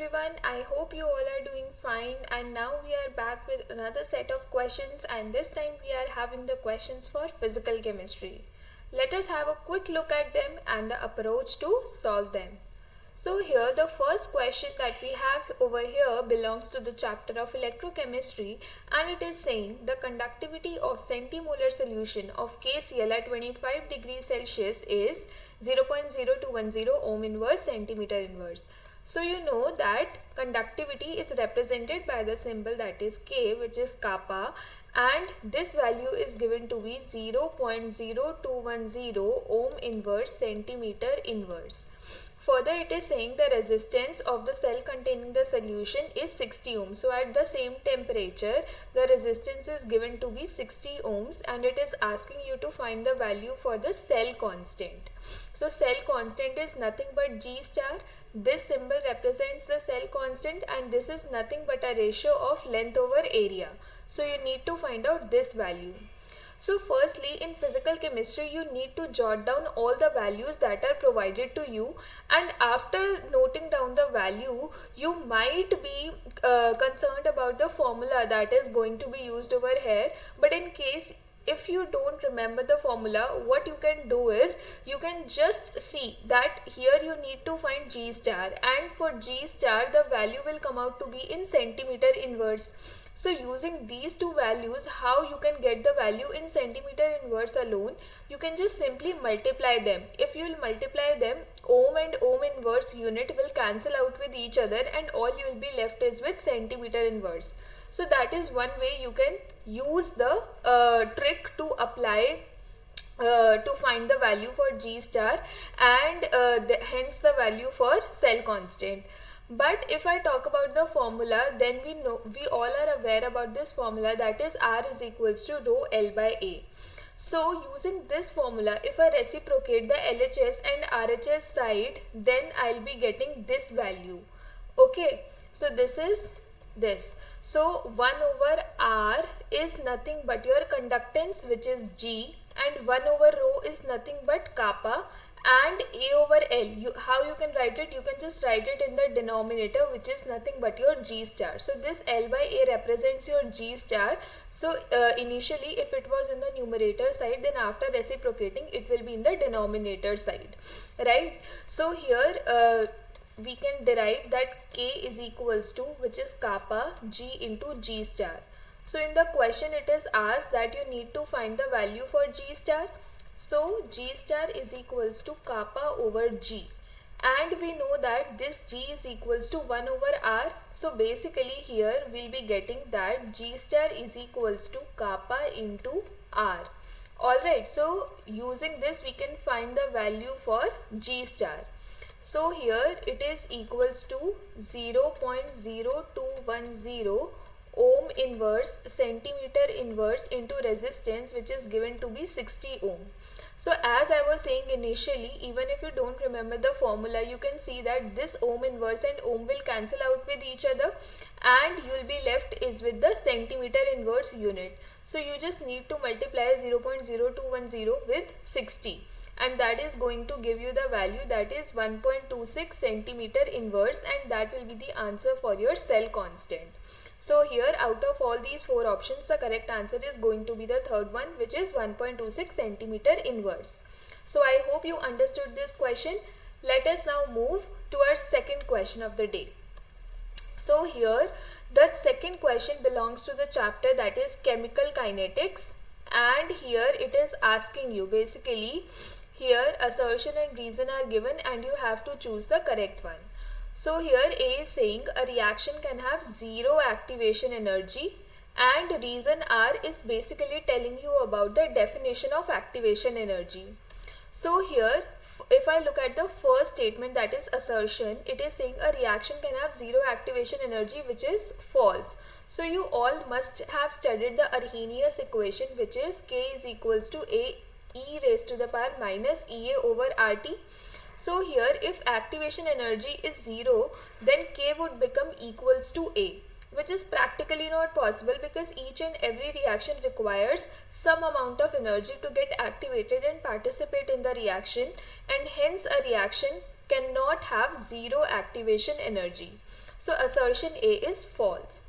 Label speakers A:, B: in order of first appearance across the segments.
A: everyone, I hope you all are doing fine, and now we are back with another set of questions, and this time we are having the questions for physical chemistry. Let us have a quick look at them and the approach to solve them. So here the first question that we have over here belongs to the chapter of electrochemistry, and it is saying the conductivity of centimolar solution of KCl at 25 degrees Celsius is 0.0210 ohm inverse centimeter inverse. So you know that conductivity is represented by the symbol that is K, which is kappa, and this value is given to be 0.0210 ohm inverse centimeter inverse. Further, it is saying the resistance of the cell containing the solution is 60 ohms. So at the same temperature, the resistance is given to be 60 ohms, and it is asking you to find the value for the cell constant. So cell constant is nothing but G star. This symbol represents the cell constant, and this is nothing but a ratio of length over area. So you need to find out this value. So firstly, in physical chemistry, you need to jot down all the values that are provided to you, and after noting down the value, you might be concerned about the formula that is going to be used over here. But in case if you don't remember the formula, what you can do is you can just see that here you need to find G star, and for G star the value will come out to be in centimeter inverse. So using these two values, how you can get the value in centimeter inverse alone, you can just simply multiply them. If you will multiply them, ohm and ohm inverse unit will cancel out with each other, and all you will be left is with centimeter inverse. So that is one way you can use the trick to apply to find the value for G star, and hence the value for cell constant. But if I talk about the formula, then we all are aware about this formula, that is R is equals to rho L by A. So using this formula, if I reciprocate the LHS and RHS side, then I'll be getting this value. Okay, so this is this. So 1 over R is nothing but your conductance, which is G, and 1 over rho is nothing but kappa, and A over L. How you can write it? You can just write it in the denominator, which is nothing but your G star. So this L by A represents your G star. So initially if it was in the numerator side, then after reciprocating it will be in the denominator side, right? So here we can derive that K is equals to, which is kappa, G into G star. So in the question it is asked that you need to find the value for G star. So G star is equals to kappa over G, and we know that this G is equals to 1 over R. So basically here we'll be getting that G star is equals to kappa into R. Alright, so using this we can find the value for G star. So here it is equals to 0.0210 ohm inverse centimeter inverse into resistance, which is given to be 60 ohm. So as I was saying initially, even if you don't remember the formula, you can see that this ohm inverse and ohm will cancel out with each other, and you will be left is with the centimeter inverse unit. So you just need to multiply 0.0210 with 60, and that is going to give you the value, that is 1.26 centimeter inverse, and that will be the answer for your cell constant. So here out of all these four options, the correct answer is going to be the third one, which is 1.26 centimeter inverse. So I hope you understood this question. Let us now move to our second question of the day. So here the second question belongs to the chapter that is chemical kinetics, and here it is asking you basically, here assertion and reason are given and you have to choose the correct one. So here A is saying a reaction can have zero activation energy, and reason R is basically telling you about the definition of activation energy. So here if I look at the first statement, that is assertion, it is saying a reaction can have zero activation energy, which is false. So you all must have studied the Arrhenius equation, which is K is equals to A e raised to the power minus Ea over RT. So here if activation energy is 0, then K would become equals to A, which is practically not possible because each and every reaction requires some amount of energy to get activated and participate in the reaction, and hence a reaction cannot have zero activation energy. So assertion A is false.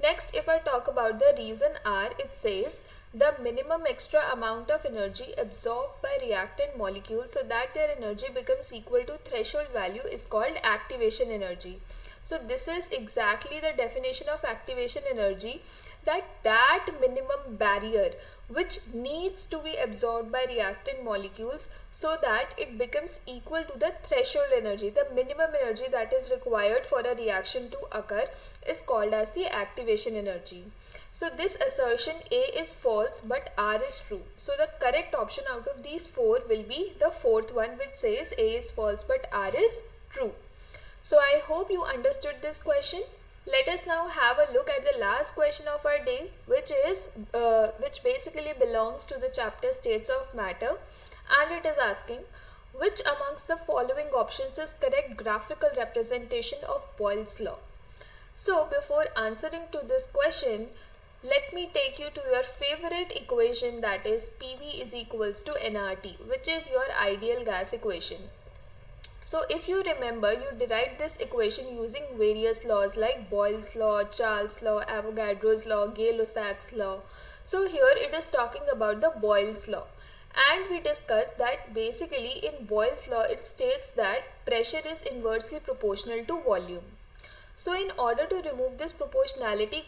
A: Next, if I talk about the reason R, it says the minimum extra amount of energy absorbed by reactant molecules so that their energy becomes equal to threshold value is called activation energy. So this is exactly the definition of activation energy, that minimum barrier which needs to be absorbed by reactant molecules so that it becomes equal to the threshold energy. The minimum energy that is required for a reaction to occur is called as the activation energy. So this assertion A is false but R is true. So the correct option out of these four will be the fourth one, which says A is false but R is true. So I hope you understood this question. Let us now have a look at the last question of our day, which basically belongs to the chapter States of Matter, and it is asking, which amongst the following options is correct graphical representation of Boyle's law? So before answering to this question, let me take you to your favorite equation, that is PV is equals to nRT, which is your ideal gas equation. So if you remember, you derived this equation using various laws like Boyle's law, Charles' law, Avogadro's law, Gay-Lussac's law. So here it is talking about the Boyle's law. And we discussed that basically in Boyle's law it states that pressure is inversely proportional to volume. So in order to remove this proportionality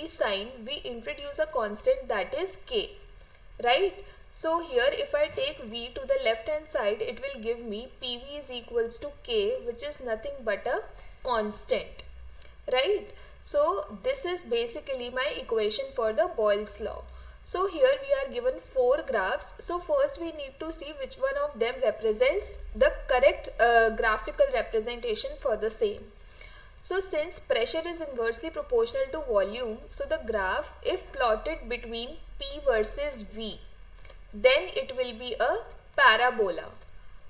A: sign, we introduce a constant that is K, right? So here if I take V to the left hand side, it will give me PV is equals to K, which is nothing but a constant, right? So this is basically my equation for the Boyle's law. So here we are given four graphs. So first we need to see which one of them represents the correct graphical representation for the same. So since pressure is inversely proportional to volume, so the graph, if plotted between P versus V, then it will be a parabola.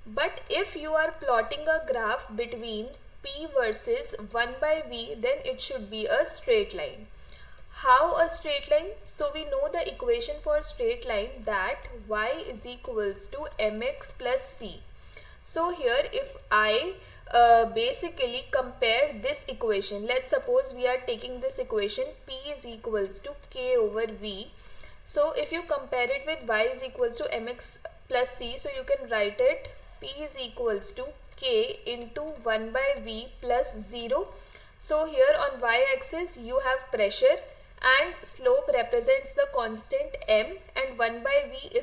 A: But if you are plotting a graph between P versus 1 by V, then it should be a straight line. How a straight line? So we know the equation for straight line, that y is equals to mx plus c. So here if I basically compare this equation, let's suppose we are taking this equation P is equals to K over V. So if you compare it with y is equals to mx plus c, so you can write it P is equals to K into 1 by V plus 0. So here on y axis you have pressure and slope represents the constant m, and 1 by V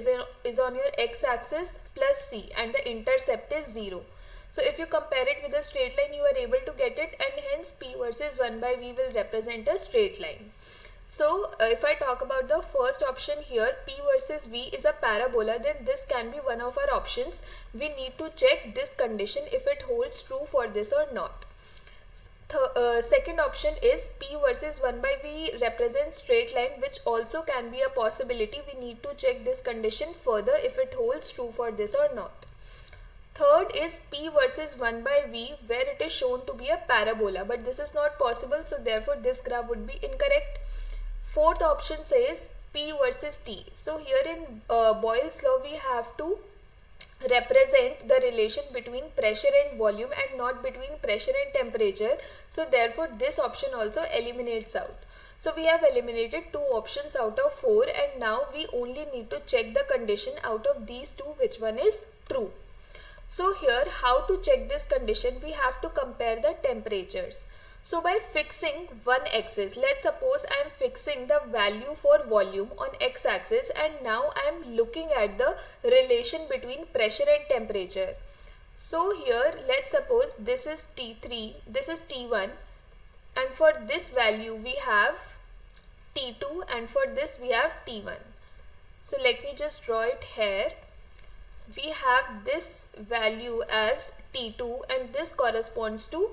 A: is on your x axis plus c, and the intercept is 0. So if you compare it with a straight line, you are able to get it, and hence P versus 1 by V will represent a straight line. So if I talk about the first option here, P versus V is a parabola, then this can be one of our options. We need to check this condition if it holds true for this or not. Second option is P versus 1 by V represents straight line, which also can be a possibility. We need to check this condition further if it holds true for this or not. Third is P versus 1 by V, where it is shown to be a parabola, but this is not possible, so therefore this graph would be incorrect. Fourth option says P versus T. So here in Boyle's law we have to represent the relation between pressure and volume and not between pressure and temperature. So therefore this option also eliminates out. So we have eliminated two options out of four, and now we only need to check the condition out of these two, which one is true. So here how to check this condition, we have to compare the temperatures. So by fixing one axis, let's suppose I am fixing the value for volume on x axis, and now I am looking at the relation between pressure and temperature. So here let's suppose this is T3, this is T1, and for this value we have T2, and for this we have T1. So let me just draw it here. We have this value as T2 and this corresponds to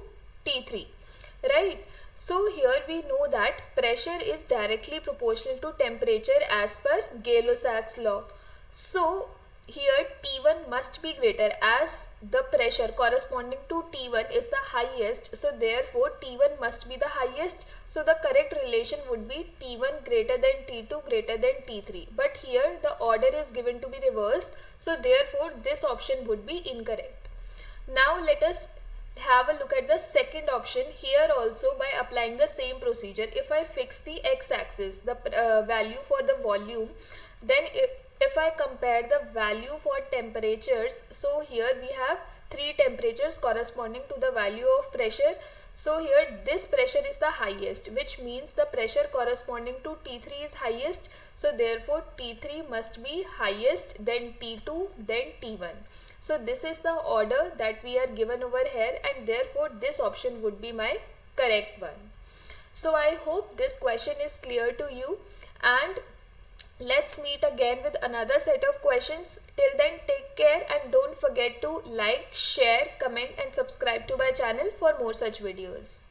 A: T3. Right. So here we know that pressure is directly proportional to temperature as per Gay-Lussac's law. So here T1 must be greater, as the pressure corresponding to T1 is the highest. So therefore T1 must be the highest. So the correct relation would be T1 greater than T2 greater than T3. But here the order is given to be reversed. So therefore this option would be incorrect. Now let us have a look at the second option. Here also, by applying the same procedure, if I fix the x-axis, the value for the volume, then if I compare the value for temperatures, so here we have three temperatures corresponding to the value of pressure. So here this pressure is the highest, which means the pressure corresponding to T3 is highest. So therefore T3 must be highest, then T2, then T1. So this is the order that we are given over here, and therefore this option would be my correct one. So I hope this question is clear to you, and let's meet again with another set of questions. Till then, take care and don't forget to like, share, comment and subscribe to my channel for more such videos.